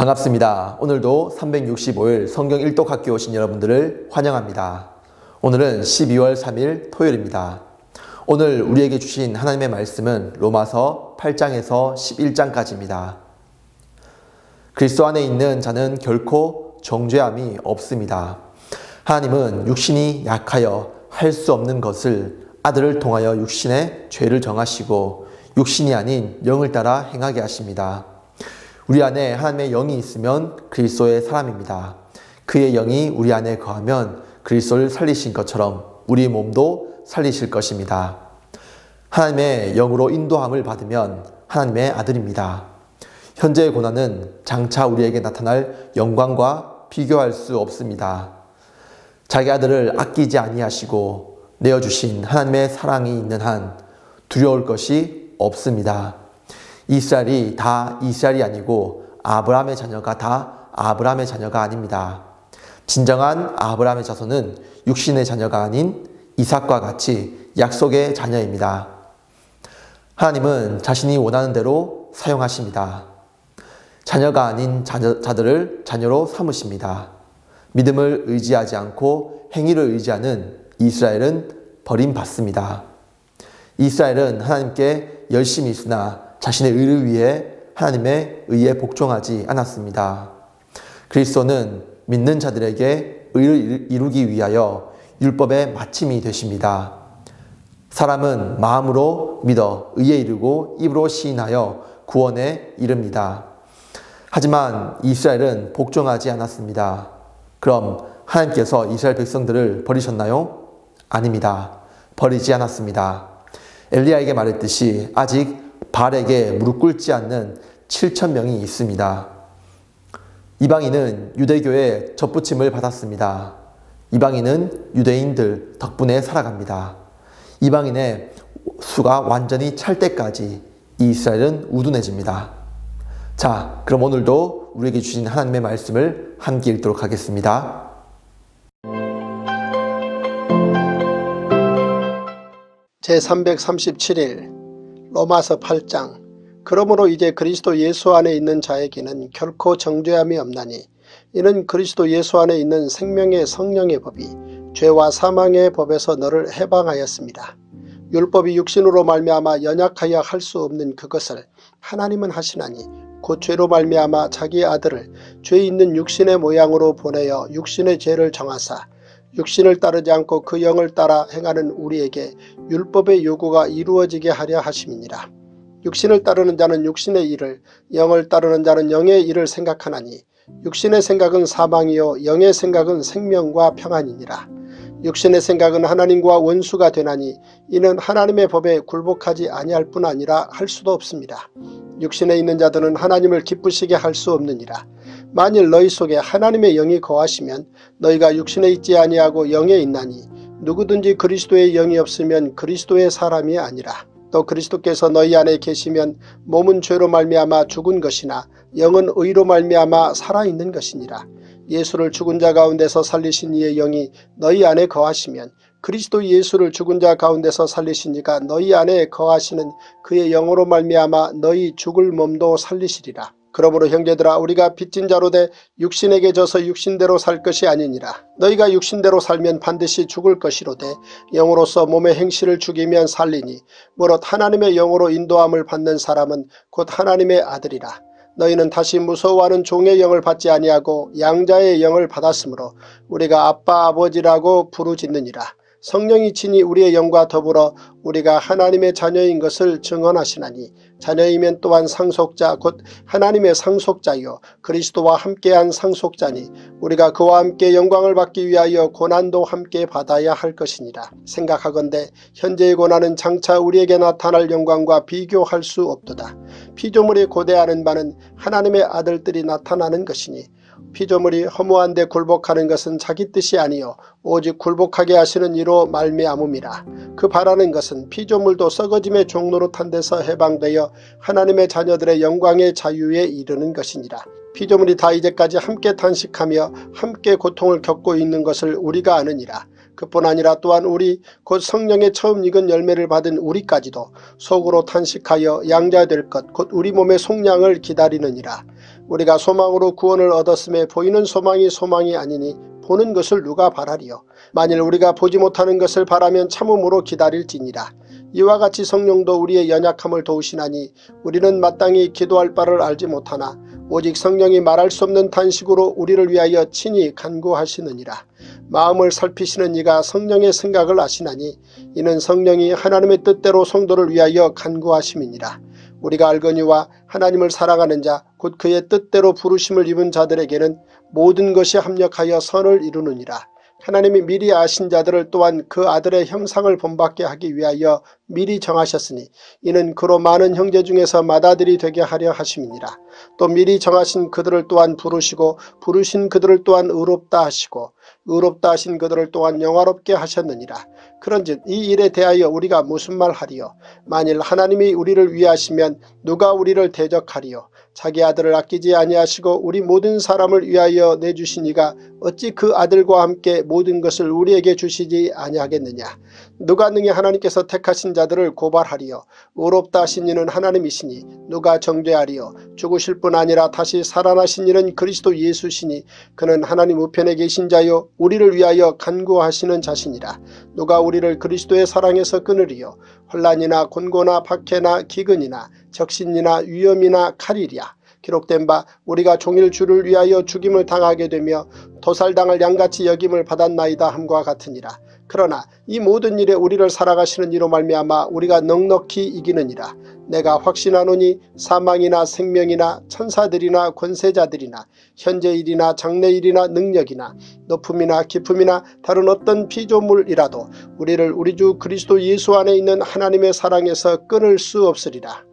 반갑습니다. 오늘도 365일 성경 일독학교 오신 여러분들을 환영합니다. 오늘은 12월 3일 토요일입니다. 오늘 우리에게 주신 하나님의 말씀은 로마서 8장에서 11장까지입니다. 그리스도 안에 있는 자는 결코 정죄함이 없습니다. 하나님은 육신이 약하여 할 수 없는 것을 아들을 통하여 육신의 죄를 정하시고 육신이 아닌 영을 따라 행하게 하십니다. 우리 안에 하나님의 영이 있으면 그리스도의 사람입니다. 그의 영이 우리 안에 거하면 그리스도를 살리신 것처럼 우리 몸도 살리실 것입니다. 하나님의 영으로 인도함을 받으면 하나님의 아들입니다. 현재의 고난은 장차 우리에게 나타날 영광과 비교할 수 없습니다. 자기 아들을 아끼지 아니하시고 내어주신 하나님의 사랑이 있는 한 두려울 것이 없습니다. 이스라엘이 다 이스라엘이 아니고 아브라함의 자녀가 다 아브라함의 자녀가 아닙니다. 진정한 아브라함의 자손은 육신의 자녀가 아닌 이삭과 같이 약속의 자녀입니다. 하나님은 자신이 원하는 대로 사용하십니다. 자녀가 아닌 자들을 자녀로 삼으십니다. 믿음을 의지하지 않고 행위를 의지하는 이스라엘은 버림받습니다. 이스라엘은 하나님께 열심히 있으나 자신의 의를 위해 하나님의 의에 복종하지 않았습니다. 그리스도는 믿는 자들에게 의를 이루기 위하여 율법의 마침이 되십니다. 사람은 마음으로 믿어 의에 이르고 입으로 시인하여 구원에 이릅니다. 하지만 이스라엘은 복종하지 않았습니다. 그럼 하나님께서 이스라엘 백성들을 버리셨나요? 아닙니다. 버리지 않았습니다. 엘리야에게 말했듯이 아직 바알에게 무릎 꿇지 않는 7,000명이 있습니다. 이방인은 유대교의 접붙임을 받았습니다. 이방인은 유대인들 덕분에 살아갑니다. 이방인의 수가 완전히 찰 때까지 이스라엘은 우둔해집니다. 자, 그럼 오늘도 우리에게 주신 하나님의 말씀을 함께 읽도록 하겠습니다. 제337일 로마서 8장. 그러므로 이제 그리스도 예수 안에 있는 자에게는 결코 정죄함이 없나니 이는 그리스도 예수 안에 있는 생명의 성령의 법이 죄와 사망의 법에서 너를 해방하였습니다. 율법이 육신으로 말미암아 연약하여 할 수 없는 그것을 하나님은 하시나니 곧 죄로 말미암아 자기 아들을 죄 있는 육신의 모양으로 보내어 육신의 죄를 정하사 육신을 따르지 않고 그 영을 따라 행하는 우리에게 율법의 요구가 이루어지게 하려 하심이니라. 육신을 따르는 자는 육신의 일을, 영을 따르는 자는 영의 일을 생각하나니 육신의 생각은 사망이요 영의 생각은 생명과 평안이니라. 육신의 생각은 하나님과 원수가 되나니 이는 하나님의 법에 굴복하지 아니할 뿐 아니라 할 수도 없습니다. 육신에 있는 자들은 하나님을 기쁘시게 할 수 없느니라. 만일 너희 속에 하나님의 영이 거하시면 너희가 육신에 있지 아니하고 영에 있나니 누구든지 그리스도의 영이 없으면 그리스도의 사람이 아니라. 또 그리스도께서 너희 안에 계시면 몸은 죄로 말미암아 죽은 것이나 영은 의로 말미암아 살아있는 것이니라. 예수를 죽은 자 가운데서 살리신 이의 영이 너희 안에 거하시면 그리스도 예수를 죽은 자 가운데서 살리신 이가 너희 안에 거하시는 그의 영으로 말미암아 너희 죽을 몸도 살리시리라. 그러므로 형제들아 우리가 빚진 자로 돼 육신에게 져서 육신대로 살 것이 아니니라. 너희가 육신대로 살면 반드시 죽을 것이로되 영으로서 몸의 행실을 죽이면 살리니 무릇 하나님의 영으로 인도함을 받는 사람은 곧 하나님의 아들이라. 너희는 다시 무서워하는 종의 영을 받지 아니하고 양자의 영을 받았으므로 우리가 아빠 아버지라고 부르짖느니라. 성령이 친히 우리의 영과 더불어 우리가 하나님의 자녀인 것을 증언하시나니 자녀이면 또한 상속자 곧 하나님의 상속자요 그리스도와 함께한 상속자니 우리가 그와 함께 영광을 받기 위하여 고난도 함께 받아야 할 것이니라. 생각하건대 현재의 고난은 장차 우리에게 나타날 영광과 비교할 수 없도다. 피조물이 고대하는 바는 하나님의 아들들이 나타나는 것이니 피조물이 허무한 데 굴복하는 것은 자기 뜻이 아니요 오직 굴복하게 하시는 이로 말미암음이라. 그 바라는 것은 피조물도 썩어짐의 종로로 탄 데서 해방되어 하나님의 자녀들의 영광의 자유에 이르는 것이니라. 피조물이 다 이제까지 함께 탄식하며 함께 고통을 겪고 있는 것을 우리가 아느니라. 그뿐 아니라 또한 우리 곧 성령의 처음 익은 열매를 받은 우리까지도 속으로 탄식하여 양자될 것 곧 우리 몸의 속량을 기다리느니라. 우리가 소망으로 구원을 얻었음에 보이는 소망이 소망이 아니니 보는 것을 누가 바라리요. 만일 우리가 보지 못하는 것을 바라면 참음으로 기다릴지니라. 이와 같이 성령도 우리의 연약함을 도우시나니 우리는 마땅히 기도할 바를 알지 못하나 오직 성령이 말할 수 없는 탄식으로 우리를 위하여 친히 간구하시느니라. 마음을 살피시는 이가 성령의 생각을 아시나니 이는 성령이 하나님의 뜻대로 성도를 위하여 간구하심이니라. 우리가 알거니와 하나님을 사랑하는 자 곧 그의 뜻대로 부르심을 입은 자들에게는 모든 것이 합력하여 선을 이루느니라. 하나님이 미리 아신 자들을 또한 그 아들의 형상을 본받게 하기 위하여 미리 정하셨으니 이는 그로 많은 형제 중에서 맏아들이 되게 하려 하심이니라. 또 미리 정하신 그들을 또한 부르시고 부르신 그들을 또한 의롭다 하시고 의롭다 하신 그들을 또한 영화롭게 하셨느니라. 그런즉 이 일에 대하여 우리가 무슨 말하리요. 만일 하나님이 우리를 위하시면 누가 우리를 대적하리요. 자기 아들을 아끼지 아니하시고 우리 모든 사람을 위하여 내주신 이가 어찌 그 아들과 함께 모든 것을 우리에게 주시지 아니하겠느냐. 누가 능히 하나님께서 택하신 자들을 고발하리요. 의롭다 하신 이는 하나님이시니 누가 정죄하리요. 죽으실 뿐 아니라 다시 살아나신 이는 그리스도 예수시니 그는 하나님 우편에 계신 자요 우리를 위하여 간구하시는 자시니라. 누가 우리를 그리스도의 사랑에서 끊으리요. 혼란이나 곤고나 박해나 기근이나 적신이나 위험이나 칼이랴. 기록된 바 우리가 종일 주를 위하여 죽임을 당하게 되며 도살당할 양같이 여김을 받았나이다 함과 같으니라. 그러나 이 모든 일에 우리를 살아가시는 이로 말미암아 우리가 넉넉히 이기느니라. 내가 확신하노니 사망이나 생명이나 천사들이나 권세자들이나 현재일이나 장래일이나 능력이나 높음이나 깊음이나 다른 어떤 피조물이라도 우리를 우리 주 그리스도 예수 안에 있는 하나님의 사랑에서 끊을 수 없으리라.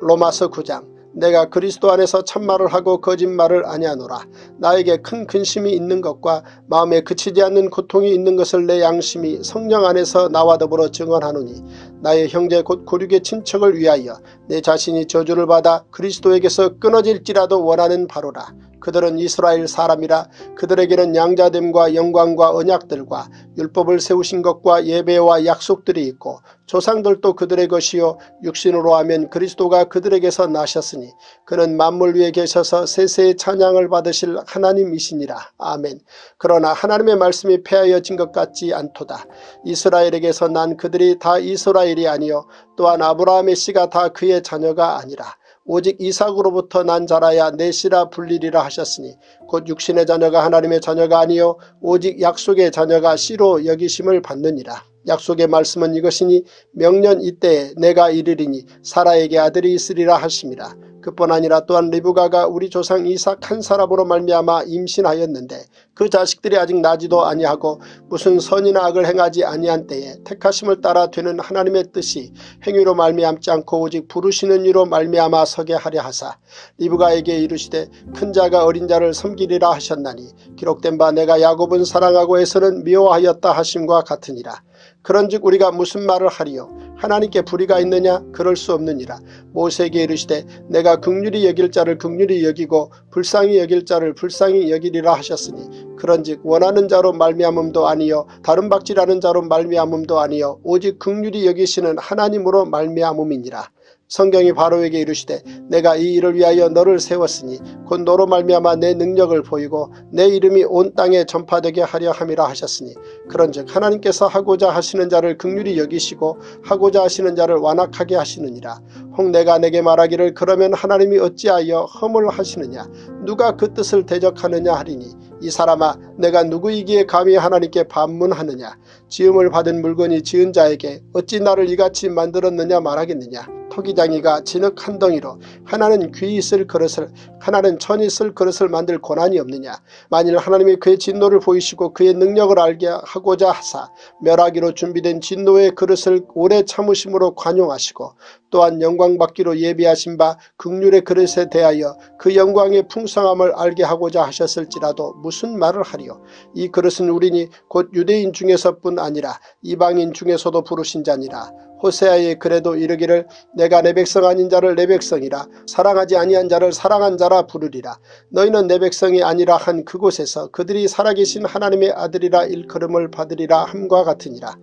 로마서 9장. 내가 그리스도 안에서 참말을 하고 거짓말을 아니하노라. 나에게 큰 근심이 있는 것과 마음에 그치지 않는 고통이 있는 것을 내 양심이 성령 안에서 나와 더불어 증언하노니 나의 형제 곧 고륙의 친척을 위하여 내 자신이 저주를 받아 그리스도에게서 끊어질지라도 원하는 바로라. 그들은 이스라엘 사람이라. 그들에게는 양자됨과 영광과 언약들과 율법을 세우신 것과 예배와 약속들이 있고 조상들도 그들의 것이요 육신으로 하면 그리스도가 그들에게서 나셨으니 그는 만물 위에 계셔서 세세의 찬양을 받으실 하나님이시니라. 아멘. 그러나 하나님의 말씀이 폐하여진 것 같지 않도다. 이스라엘에게서 난 그들이 다 이스라엘이 아니요 또한 아브라함의 씨가 다 그의 자녀가 아니라 오직 이삭으로부터 난 자라야 내 씨라 불리리라 하셨으니 곧 육신의 자녀가 하나님의 자녀가 아니요 오직 약속의 자녀가 씨로 여기심을 받느니라. 약속의 말씀은 이것이니 명년 이때에 내가 이르리니 사라에게 아들이 있으리라 하심이라. 그뿐 아니라 또한 리브가가 우리 조상 이삭 한 사람으로 말미암아 임신하였는데 그 자식들이 아직 나지도 아니하고 무슨 선이나 악을 행하지 아니한 때에 택하심을 따라 되는 하나님의 뜻이 행위로 말미암지 않고 오직 부르시는 이로 말미암아 서게 하려 하사 리브가에게 이르시되 큰 자가 어린 자를 섬기리라 하셨나니 기록된 바 내가 야곱은 사랑하고 에서는 미워하였다 하심과 같으니라. 그런즉 우리가 무슨 말을 하리요. 하나님께 불의가 있느냐? 그럴 수 없느니라. 모세에게 이르시되 내가 긍휼히 여길 자를 긍휼히 여기고 불쌍히 여길 자를 불쌍히 여기리라 하셨으니 그런즉 원하는 자로 말미암음도 아니요 다른 박질하는 자로 말미암음도 아니요 오직 긍휼히 여기시는 하나님으로 말미암음이니라. 성경이 바로에게 이르시되 내가 이 일을 위하여 너를 세웠으니 곧 너로 말미암아 내 능력을 보이고 내 이름이 온 땅에 전파되게 하려 함이라 하셨으니 그런즉 하나님께서 하고자 하시는 자를 긍휼히 여기시고 하고자 하시는 자를 완악하게 하시느니라. 혹 내가 내게 말하기를 그러면 하나님이 어찌하여 허물 하시느냐 누가 그 뜻을 대적하느냐 하리니 이 사람아 내가 누구이기에 감히 하나님께 반문하느냐. 지음을 받은 물건이 지은 자에게 어찌 나를 이같이 만들었느냐 말하겠느냐. 토기장이가 진흙 한 덩이로 하나는 귀 쓸 그릇을 하나는 천이 쓸 그릇을 만들 고난이 없느냐. 만일 하나님이 그의 진노를 보이시고 그의 능력을 알게 하고자 하사 멸하기로 준비된 진노의 그릇을 오래 참으심으로 관용하시고 또한 영광받기로 예비하신 바 긍휼의 그릇에 대하여 그 영광의 풍성함을 알게 하고자 하셨을지라도 무슨 말을 하리요. 이 그릇은 우리니 곧 유대인 중에서뿐 아니라 이방인 중에서도 부르신 자니라. 호세아의 글에도 이르기를 내가 내 백성 아닌 자를 내 백성이라 사랑하지 아니한 자를 사랑한 자라 부르리라. 너희는 내 백성이 아니라 한 그곳에서 그들이 살아계신 하나님의 아들이라 일컬음을 받으리라 함과 같으니라.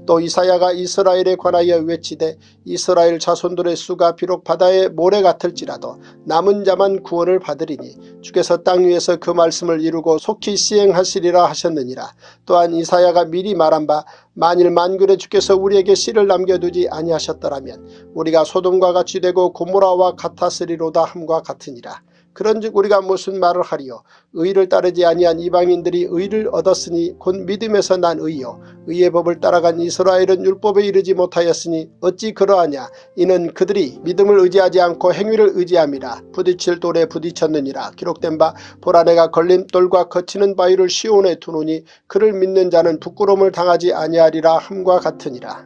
또 이사야가 이스라엘에 관하여 외치되 이스라엘 자손들의 수가 비록 바다의 모래 같을지라도 남은 자만 구원을 받으리니 주께서 땅 위에서 그 말씀을 이루고 속히 시행하시리라 하셨느니라. 또한 이사야가 미리 말한 바 만일 만군의 주께서 우리에게 씨를 남겨두지 아니하셨더라면 우리가 소돔과 같이 되고 고모라와 같았으리로다 함과 같으니라. 그런즉 우리가 무슨 말을 하리요. 의를 따르지 아니한 이방인들이 의를 얻었으니 곧 믿음에서 난 의요. 의의 법을 따라간 이스라엘은 율법에 이르지 못하였으니 어찌 그러하냐. 이는 그들이 믿음을 의지하지 않고 행위를 의지함이라. 부딪힐 돌에 부딪혔느니라. 기록된 바 보라 내가 걸림돌과 거치는 바위를 시온에 두노니 그를 믿는 자는 부끄러움을 당하지 아니하리라 함과 같으니라.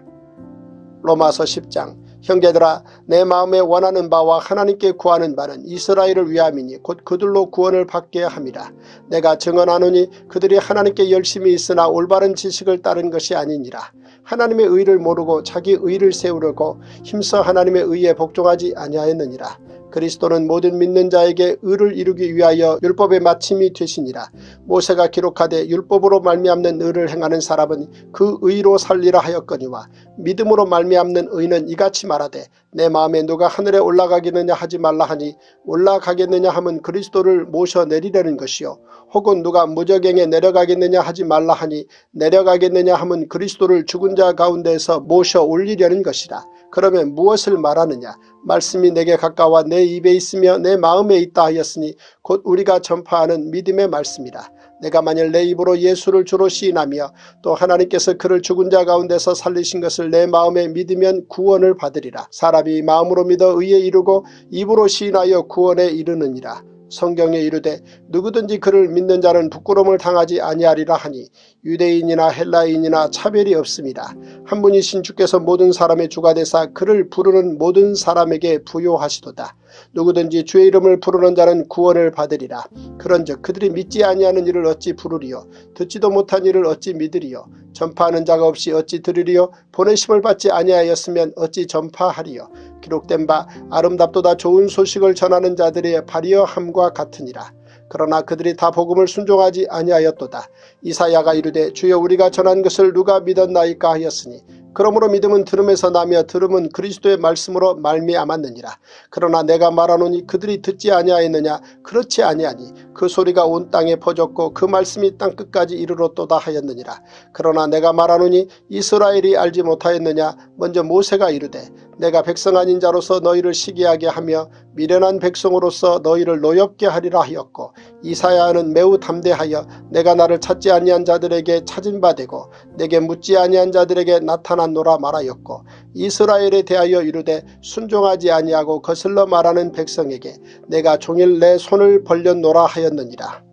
로마서 10장. 형제들아 내 마음에 원하는 바와 하나님께 구하는 바는 이스라엘을 위함이니 곧 그들로 구원을 받게 함이라. 내가 증언하노니 그들이 하나님께 열심히 있으나 올바른 지식을 따른 것이 아니니라. 하나님의 의를 모르고 자기 의를 세우려고 힘써 하나님의 의에 복종하지 아니하였느니라. 그리스도는 모든 믿는 자에게 의를 이루기 위하여 율법의 마침이 되시니라. 모세가 기록하되 율법으로 말미암는 의를 행하는 사람은 그 의로 살리라 하였거니와 믿음으로 말미암는 의는 이같이 말하되 내 마음에 누가 하늘에 올라가겠느냐 하지 말라 하니 올라가겠느냐 하면 그리스도를 모셔내리려는 것이요 혹은 누가 무저갱에 내려가겠느냐 하지 말라 하니 내려가겠느냐 하면 그리스도를 죽은 자 가운데에서 모셔 올리려는 것이라. 그러면 무엇을 말하느냐. 말씀이 내게 가까워 내 입에 있으며 내 마음에 있다 하였으니 곧 우리가 전파하는 믿음의 말씀이라. 내가 만일 내 입으로 예수를 주로 시인하며 또 하나님께서 그를 죽은 자 가운데서 살리신 것을 내 마음에 믿으면 구원을 받으리라. 사람이 마음으로 믿어 의에 이르고 입으로 시인하여 구원에 이르느니라. 성경에 이르되 누구든지 그를 믿는 자는 부끄러움을 당하지 아니하리라 하니 유대인이나 헬라인이나 차별이 없습니다. 한 분이신 주께서 모든 사람의 주가 되사 그를 부르는 모든 사람에게 부요하시도다. 누구든지 주의 이름을 부르는 자는 구원을 받으리라. 그런즉 그들이 믿지 아니하는 일을 어찌 부르리요. 듣지도 못한 일을 어찌 믿으리요. 전파하는 자가 없이 어찌 들으리요. 보내심을 받지 아니하였으면 어찌 전파하리요. 기록된 바 아름답도다 좋은 소식을 전하는 자들의 발이여 함과 같으니라. 그러나 그들이 다 복음을 순종하지 아니하였도다. 이사야가 이르되 주여 우리가 전한 것을 누가 믿었나이까 하였으니 그러므로 믿음은 들음에서 나며 들음은 그리스도의 말씀으로 말미암았느니라. 그러나 내가 말하노니 그들이 듣지 아니하였느냐. 그렇지 아니하니 그 소리가 온 땅에 퍼졌고 그 말씀이 땅끝까지 이르렀도다 하였느니라. 그러나 내가 말하노니 이스라엘이 알지 못하였느냐. 먼저 모세가 이르되 내가 백성 아닌 자로서 너희를 시기하게 하며 미련한 백성으로서 너희를 노엽게 하리라 하였고 이사야는 매우 담대하여 내가 나를 찾지 아니한 자들에게 찾은 바 되고 내게 묻지 아니한 자들에게 나타났노라 말하였고 이스라엘에 대하여 이르되 순종하지 아니하고 거슬러 말하는 백성에게 내가 종일 내 손을 벌렸노라 하였느니라.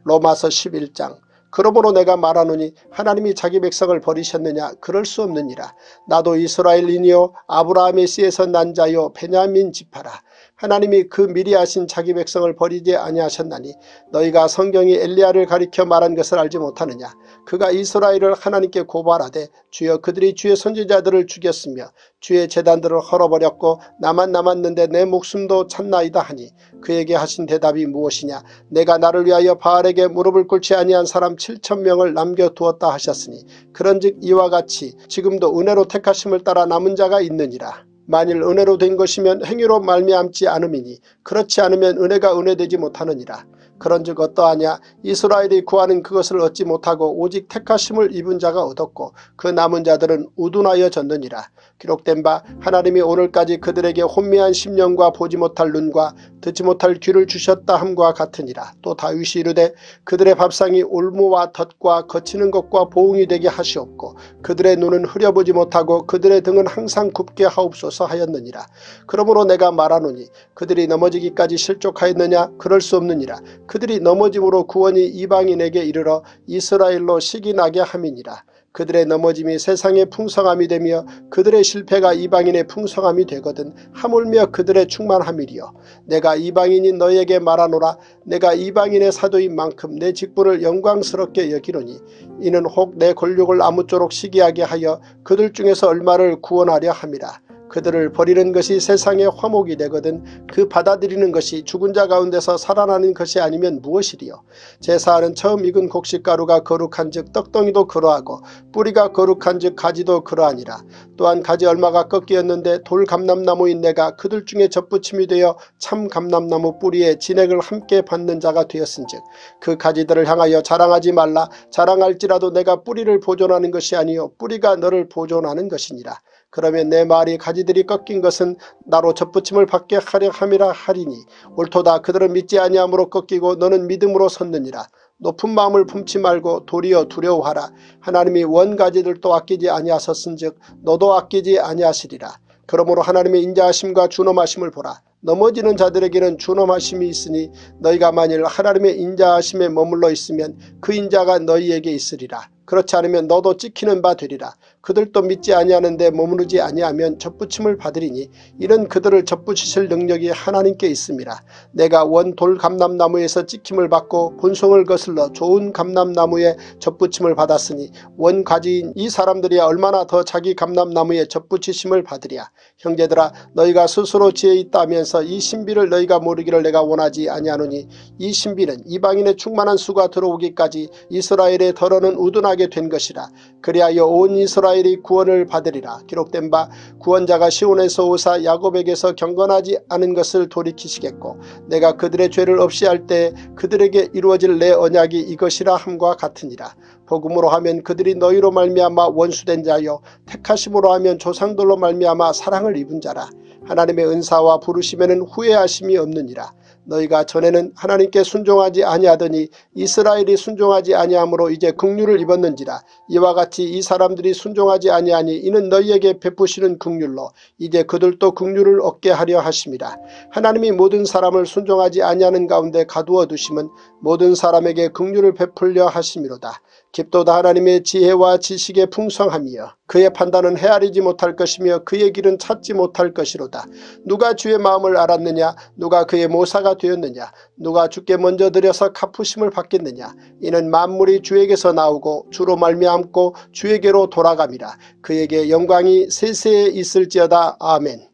로마서 11장. 그러므로 내가 말하노니 하나님이 자기 백성을 버리셨느냐. 그럴 수 없느니라. 나도 이스라엘인이요 아브라함의 씨에서 난 자요 베냐민 지파라. 하나님이 그 미리 하신 자기 백성을 버리지 아니하셨나니 너희가 성경이 엘리야를 가리켜 말한 것을 알지 못하느냐. 그가 이스라엘을 하나님께 고발하되 주여 그들이 주의 선지자들을 죽였으며 주의 제단들을 헐어버렸고 나만 남았는데 내 목숨도 찾나이다 하니 그에게 하신 대답이 무엇이냐. 내가 나를 위하여 바알에게 무릎을 꿇지 아니한 사람 7,000명을 남겨두었다 하셨으니 그런즉 이와 같이 지금도 은혜로 택하심을 따라 남은 자가 있느니라. 만일 은혜로 된 것이면 행위로 말미암지 않음이니 그렇지 않으면 은혜가 은혜되지 못하느니라. 그런즉 어떠하냐. 이스라엘이 구하는 그것을 얻지 못하고 오직 택하심을 입은 자가 얻었고 그 남은 자들은 우둔하여 졌느니라. 기록된 바 하나님이 오늘까지 그들에게 혼미한 심령과 보지 못할 눈과 듣지 못할 귀를 주셨다 함과 같으니라. 또 다윗이 이르되 그들의 밥상이 올무와 덫과 거치는 것과 보응이 되게 하시옵고 그들의 눈은 흐려보지 못하고 그들의 등은 항상 굽게 하옵소서 하였느니라. 그러므로 내가 말하노니 그들이 넘어지기까지 실족하였느냐. 그럴 수 없느니라. 그들이 넘어짐으로 구원이 이방인에게 이르러 이스라엘로 시기 나게 함이니라. 그들의 넘어짐이 세상의 풍성함이 되며 그들의 실패가 이방인의 풍성함이 되거든 하물며 그들의 충만함이리요. 내가 이방인인 너에게 말하노라. 내가 이방인의 사도인 만큼 내 직분을 영광스럽게 여기노니 이는 혹 내 권력을 아무쪼록 시기하게 하여 그들 중에서 얼마를 구원하려 함이라. 그들을 버리는 것이 세상의 화목이 되거든 그 받아들이는 것이 죽은 자 가운데서 살아나는 것이 아니면 무엇이리요. 제사하는 처음 익은 곡식가루가 거룩한 즉 떡덩이도 그러하고 뿌리가 거룩한 즉 가지도 그러하니라. 또한 가지 얼마가 꺾이었는데 돌 감람나무인 내가 그들 중에 젖붙임이 되어 참 감람나무 뿌리에 진액을 함께 받는 자가 되었은즉 그 가지들을 향하여 자랑하지 말라. 자랑할지라도 내가 뿌리를 보존하는 것이 아니요 뿌리가 너를 보존하는 것이니라. 그러면 내 말이 가지들이 꺾인 것은 나로 젖붙임을 받게 하려 함이라 하리니 옳도다. 그들은 믿지 아니함으로 꺾이고 너는 믿음으로 섰느니라. 높은 마음을 품지 말고 도리어 두려워하라. 하나님이 원가지들도 아끼지 아니하셨은즉 너도 아끼지 아니하시리라. 그러므로 하나님의 인자하심과 준엄하심을 보라. 넘어지는 자들에게는 준엄하심이 있으니 너희가 만일 하나님의 인자하심에 머물러 있으면 그 인자가 너희에게 있으리라. 그렇지 않으면 너도 찍히는 바 되리라. 그들도 믿지 아니하는데 머무르지 아니하면 젖붙임을 받으리니 이는 그들을 젖붙이실 능력이 하나님께 있음이라. 내가 원 돌 감람나무에서 찍힘을 받고 본송을 거슬러 좋은 감람나무에 젖붙임을 받았으니 원 가지인 이 사람들이 얼마나 더 자기 감람나무에 젖붙이심을 받으랴. 형제들아 너희가 스스로 지혜 있다 하면서 이 신비를 너희가 모르기를 내가 원하지 아니하노니 이 신비는 이방인의 충만한 수가 들어오기까지 이스라엘의 덜어는 우둔하게 된 것이라. 그리하여 온 이스라엘이 구원을 받으리라. 기록된 바 구원자가 시온에서 오사 야곱에게서 경건하지 않은 것을 돌이키시겠고 내가 그들의 죄를 없이 할 때 그들에게 이루어질 내 언약이 이것이라 함과 같으니라. 복음으로 하면 그들이 너희로 말미암아 원수된 자요 택하심으로 하면 조상들로 말미암아 사랑을 입은 자라. 하나님의 은사와 부르심에는 후회하심이 없느니라. 너희가 전에는 하나님께 순종하지 아니하더니 이스라엘이 순종하지 아니하므로 이제 긍휼을 입었는지라. 이와 같이 이 사람들이 순종하지 아니하니 이는 너희에게 베푸시는 긍휼로 이제 그들도 긍휼을 얻게 하려 하심이라. 하나님이 모든 사람을 순종하지 아니하는 가운데 가두어 두심은 모든 사람에게 긍휼을 베풀려 하심이로다. 깊도다 하나님의 지혜와 지식의 풍성함이여 그의 판단은 헤아리지 못할 것이며 그의 길은 찾지 못할 것이로다. 누가 주의 마음을 알았느냐. 누가 그의 모사가 되었느냐. 누가 주께 먼저 드려서 갚으심을 받겠느냐. 이는 만물이 주에게서 나오고 주로 말미암고 주에게로 돌아감이라. 그에게 영광이 세세에 있을지어다. 아멘.